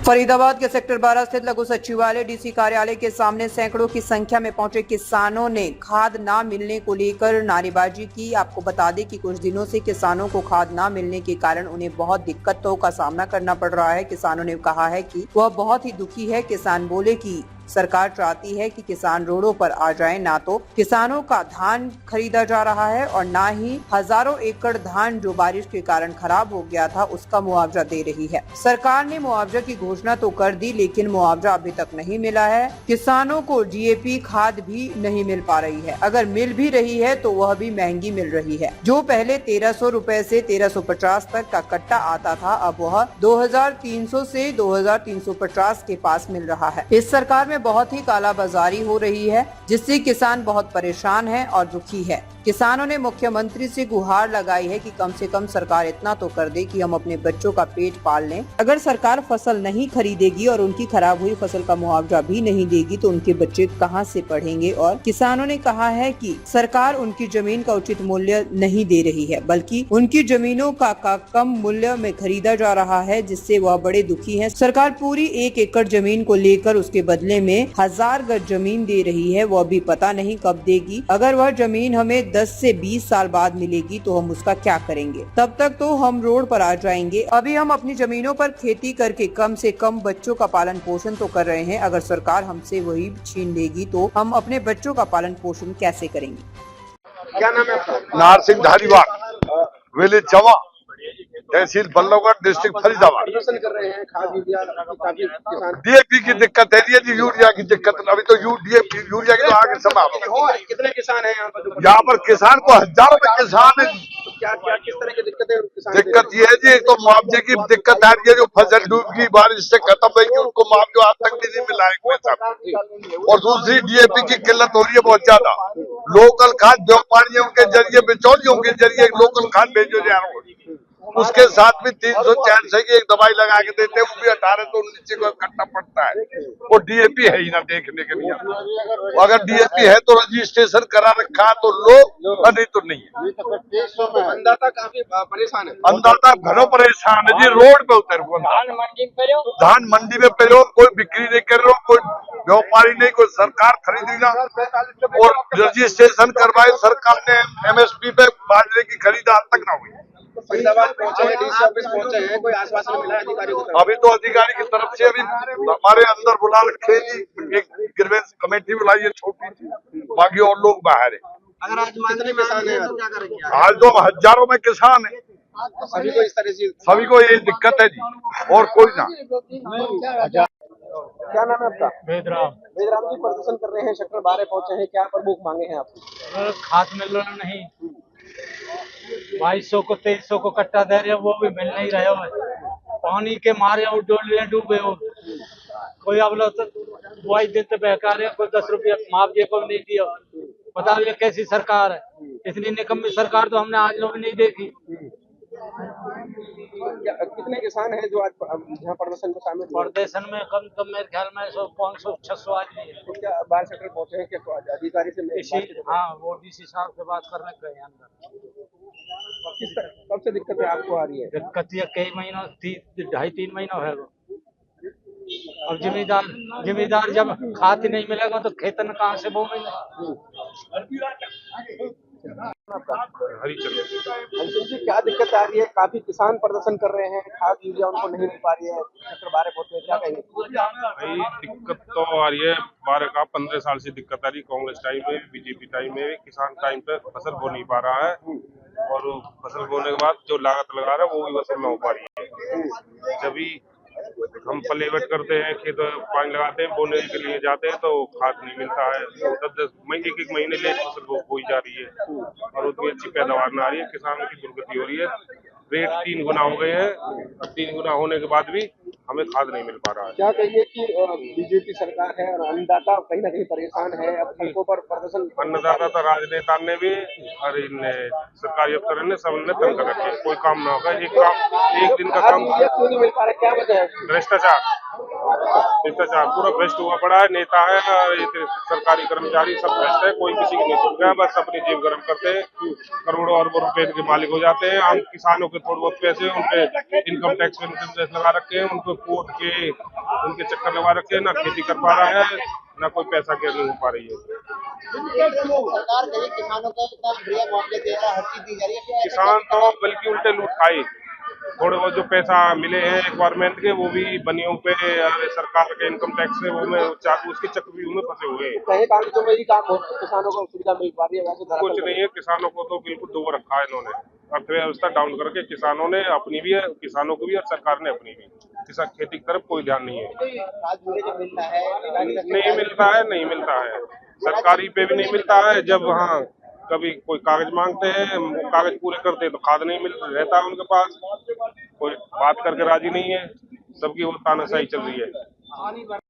फरीदाबाद के सेक्टर 12 स्थित लघु सचिवालय डीसी कार्यालय के सामने सैकड़ों की संख्या में पहुंचे किसानों ने खाद न मिलने को लेकर नारेबाजी की। आपको बता दें कि कुछ दिनों से किसानों को खाद न मिलने के कारण उन्हें बहुत दिक्कतों का सामना करना पड़ रहा है। किसानों ने कहा है कि वह बहुत ही दुखी है। किसान बोले कि सरकार चाहती है कि किसान रोडों पर आ जाएं, ना तो किसानों का धान खरीदा जा रहा है और ना ही हजारों एकड़ धान जो बारिश के कारण खराब हो गया था उसका मुआवजा दे रही है। सरकार ने मुआवजा की घोषणा तो कर दी, लेकिन मुआवजा अभी तक नहीं मिला है। किसानों को डीएपी खाद भी नहीं मिल पा रही है। अगर मिल भी रही है तो वह भी महंगी मिल रही है। जो पहले 1300 रुपए से 1350 तक का कट्टा आता था, अब वह 2300 से 2350 के पास मिल रहा है। इस सरकार में बहुत ही कालाबाजारी हो रही है, जिससे किसान बहुत परेशान है और दुखी है। किसानों ने मुख्यमंत्री से गुहार लगाई है कि कम से कम सरकार इतना तो कर दे कि हम अपने बच्चों का पेट पाल लें। अगर सरकार फसल नहीं खरीदेगी और उनकी खराब हुई फसल का मुआवजा भी नहीं देगी तो उनके बच्चे कहां से पढ़ेंगे। और किसानों ने कहा है कि सरकार उनकी जमीन का उचित मूल्य नहीं दे रही है, बल्कि उनकी जमीनों का कम मूल्य में खरीदा जा रहा है, जिससे वह बड़े दुखी है। सरकार पूरी 1 एकड़ जमीन को लेकर उसके बदले में 1000 गज जमीन दे रही है, वह भी पता नहीं कब देगी। अगर वह जमीन हमें 10 से 20 साल बाद मिलेगी तो हम उसका क्या करेंगे? तब तक तो हम रोड पर आ जाएंगे। अभी हम अपनी जमीनों पर खेती करके कम से कम बच्चों का पालन पोषण तो कर रहे हैं। अगर सरकार हमसे वही छीन लेगी तो हम अपने बच्चों का पालन पोषण कैसे करेंगे? क्या नाम है आपका? नार सिंह धारीवाल, विलेज चवा, तहसील बल्लभगढ़, डिस्ट्रिक्ट फरीदाबाद। प्रदर्शन कर रहे हैं खाद यूरिया काफी किसान। डीएपी की दिक्कत है, जी यूरिया की दिक्कत। अभी तो डीएपी यूरिया की तो आगे समय। कितने किसान हैं यहाँ पर? यहाँ पर किसान को हजारों में किसान है। क्या क्या किस तरह की दिक्कत है किसान? दिक्कत ये है जी, एक तो मुआवजे की दिक्कत आ रही है। जो फसल डूब गई, बारिश से खत्म हुई, उनको मुआवजा आज तक भी नहीं मिला है कोई साहब। और दूसरी डीएपी की किल्लत हो रही है बहुत ज्यादा। लोकल खाद व्यापारियों के जरिए, बिचौलियों के जरिए लोकल खाद भेजो जा रहा है। उसके साथ भी 300-400 की एक दवाई लगा के देते हैं, वो भी 18 तो 19 को करना पड़ता है। वो डीएपी है ही ना देखने के लिए। अगर डीएपी है तो रजिस्ट्रेशन करा रखा तो लो, नहीं तो नहीं है। अन्नदाता काफी परेशान है। अन्नदाता घरों परेशान है जी। रोड पे उतर हुआ धान मंडी में पे कोई बिक्री नहीं कर रहा, कोई व्यापारी नहीं, कोई सरकार खरीदी ना। और रजिस्ट्रेशन करवाए सरकार ने, एमएसपी पे बाजरे की खरीद आज तक ना हुई। फरीदाबाद पहुंचे हैं, डीसी ऑफिस पहुंचे हैं, कोई आश्वासन मिला है अधिकारियों को? अभी तो अधिकारी की तरफ से अभी हमारे अंदर बुला रखे जी, एक ग्रीवेंस कमेटी बुलाई है छोटी सी, बाकी और लोग बाहर है। अगर आज कितने किसान हैं तो क्या करेंगे? आज तो हजारों में किसान है। सभी को इस तरह से सभी को ये दिक्कत है जी, और कोई ना। क्या नाम है आपका? वेदराम। वेदराम जी, प्रदर्शन कर रहे हैं, सेक्टर 12 पहुंचे हैं, क्या प्रमुख मांगे हैं आपकी? खाद मिल रहा नहीं, 2200 को 2300 को कट्टा दे रहे, वो भी मिल नहीं रहे है। पानी के मारे और डोले डूबे हो। कोई अब लोग दवाई देते बेकार है, कोई 10 रुपया मुआवजे को नहीं दिया। बताइए कैसी सरकार है? इतनी निकम्मी सरकार तो हमने आज लोग नहीं देखी। कितने किसान हैं जो आज यहाँ प्रदर्शन में शामिल? प्रदर्शन में कम तो मेरे ख्याल में 100, 500, 600 आदमी है। तो क्या 12 सेक्टर पहुंचे हैं कि अधिकारी से? हाँ, वो डीसी साहब से बात करने गए अंदर। किस तरह कब से दिक्कतें आपको आ रही है? दिक्कत ये कई महीनों, 2.5-3 महीनों है वो। अब जिम्मेदार जब खाद नहीं मिलेगा तो खेतन कहाँ से बोएंगे? हरिचंद जी, क्या दिक्कत आ रही है? काफी किसान प्रदर्शन कर रहे हैं, खाद यूरिया उनको नहीं मिल पा रही है, सेक्टर 12 पहुंचे हैं, क्या कहेंगे? भाई दिक्कत तो आ रही है 15 साल से दिक्कत आ रही है। कांग्रेस टाइम में, बीजेपी टाइम में, किसान टाइम पे फसल बो नहीं पा रहा है, और फसल बोने के बाद जो लागत लगा रहा है वो भी वसूल ना हो पा रही है। जब भी हम प्लेवेट करते हैं, खेत पानी लगाते हैं, बोने के लिए जाते हैं तो खाद नहीं मिलता है। 10-10 महीने, 1-1 महीने ले फसल बोई जा रही है और उतनी अच्छी पैदावार ना आ रही है। किसानों की दुर्गति हो रही है। रेट 3 गुना हो गए हैं, और 3 गुना होने के बाद भी हमें खाद नहीं मिल पा रहा है। क्या कहिए कि बीजेपी सरकार है और अन्नदाता कहीं ना कहीं परेशान है, अब सड़कों पर प्रदर्शन। अन्नदाता तो राजनेता ने भी और इन सरकारी अफसर ने सबने तंग कर रखे, कोई काम ना होगा। एक दिन का काम क्यों नहीं मिल पा रहा, क्या वजह है? भ्रष्टाचार पूरा भ्रष्ट हुआ पड़ा है। नेता है, सरकारी कर्मचारी सब भ्रष्ट है, कोई किसी की नहीं सुन रहा है, बस अपनी जेब गर्म करते हैं, करोड़ों अरबों रुपए के मालिक हो जाते हैं। हम किसानों के पे थोड़े बहुत पैसे, उनपे इनकम टैक्स में टैक्स लगा रखे हैं, उनको कोर्ट के उनके चक्कर लगा रखे हैं, ना खेती कर पा रहा है, ना कोई पैसा की अर्निंग हो पा रही है। सरकार गरीब किसानों को इतना बढ़िया मुआवजे दे रहा है, हर चीज दी जा रही है, किसान तो बल्कि उल्टे लूट खाए। थोड़े बहुत जो पैसा मिले हैं गवर्नमेंट के, वो भी बनियों पे, सरकार के इनकम टैक्स से वो में उसके चक्रव्यूह में फंसे हुए हैं। कहे काम तो वही काम हो, किसानों को सुविधा मिल पा रही है, वैसे कुछ नहीं है, किसानों को तो बिल्कुल डुबो रखा है इन्होंने। अर्थव्यवस्था डाउन करके किसानों ने अपनी भी, किसानों को भी और सरकार ने अपनी भी, किसान खेती की तरफ कोई ध्यान नहीं है। जो मिलता है नहीं मिलता है, नहीं मिलता है, सरकारी पे भी नहीं मिलता है। जब हाँ कभी कोई कागज मांगते हैं, कागज पूरे करते तो खाद नहीं मिल रहता उनके पास, कोई बात करके राजी नहीं है, सबकी वो तानाशाही चल रही है।